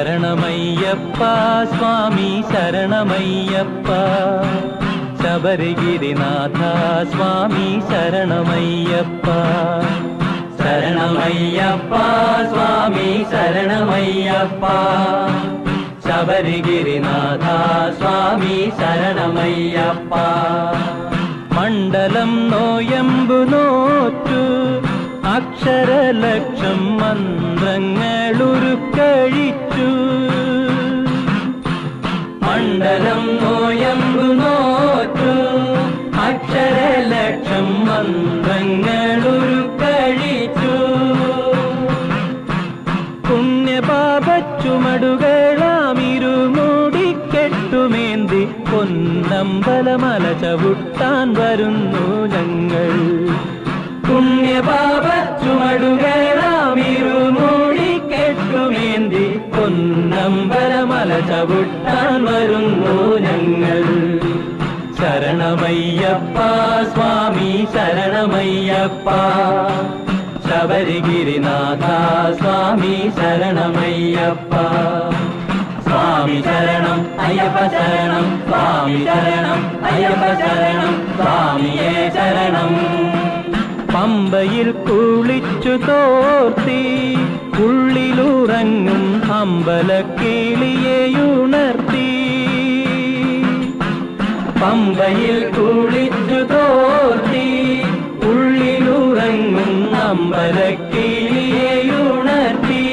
ശരണമയ്യപ്പ സ്വാമി ശരണമയ്യപ്പ ശബരിഗിരിനാഥ സ്വാമി ശരണമയ്യപ്പ ശരണമയ്യപ്പ സ്വാമി ശരണമയ്യപ്പ ശബരിഗിരിനാഥ സ്വാമി ശരണമയ്യപ്പ മണ്ഡലം നോയമ്പു നോറ്റു അക്ഷരലക്ഷം മന്ത്രങ്ങളുരുക്കഴിച്ചു മണ്ഡലം നോയമ്പു നോറ്റു അക്ഷരലക്ഷം മന്ത്രങ്ങളുരുക്കഴിച്ചു പുണ്യപാപച്ചുമടുകളാമിരുമൂടിക്കെട്ടുമേന്തി പൊന്നമ്പലമല ചവിട്ടാൻ വരുന്നു ഞങ്ങൾ പുണ്യപാപച്ചുമടുകളാമിരുമൂടിക്കെട്ടുമേന്തി പൊന്നമ്പലമല ചവിട്ടാൻ വരുന്നു ഞങ്ങൾ ശരണമയ്യപ്പ സ്വാമി ശരണമയ്യപ്പ ശബരിഗിരിനാഥ സ്വാമി ശരണമയ്യപ്പ സ്വാമി ശരണം അയ്യപ്പ ശരണം സ്വാമി ശരണം അയ്യപ്പ ശരണം സ്വാമിയേ ശരണം പമ്പയിൽ കുളിച്ചു തോർത്തി ഉള്ളിലുറങ്ങും അമ്പലക്കിളിയെയുണർത്തി പമ്പയിൽ കുളിച്ചു തോർത്തി ഉള്ളിലുറങ്ങും അമ്പലക്കിളിയെയുണർത്തി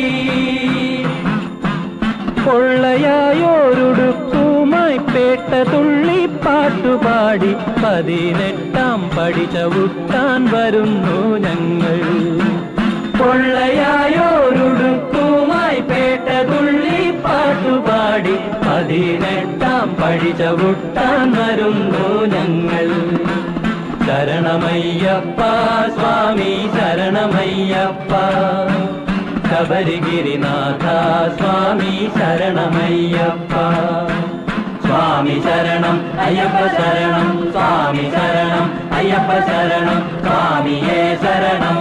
പൊള്ളയായോരുടുക്കുമായി പേട്ട തുള്ളി പാട്ടുപാടി 18ാം പടി ചവിട്ടാൻ വരുന്നു ഞങ്ങൾ പൊള്ളയായോരുടുക്കുമായി പേട്ട തുള്ളി പാട്ടുപാടി 18ാം പടി ചവിട്ടാൻ വരുന്നു ഞങ്ങൾ ശരണമയ്യപ്പ സ്വാമി ശരണമയ്യപ്പ ശബരിഗിരിനാഥ സ്വാമി ശരണമയ്യപ്പ സ്വാമി ശരണം അയ്യപ്പ ശരണം സ്വാമി ശരണം അയ്യപ്പ ശരണം സ്വാമിയേ ശരണം